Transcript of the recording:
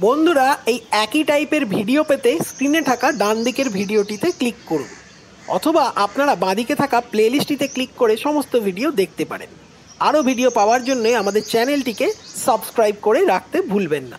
বন্ধুরা, এই একই টাইপের ভিডিও পেতে স্ক্রিনে থাকা ডান দিকের ভিডিওটিতে ক্লিক করুন, অথবা আপনারা বাঁদিকে থাকা প্লেলিস্টটিতে ক্লিক করে সমস্ত ভিডিও দেখতে পারেন। আরও ভিডিও পাওয়ার জন্য আমাদের চ্যানেলটিকে সাবস্ক্রাইব করে রাখতে ভুলবেন না।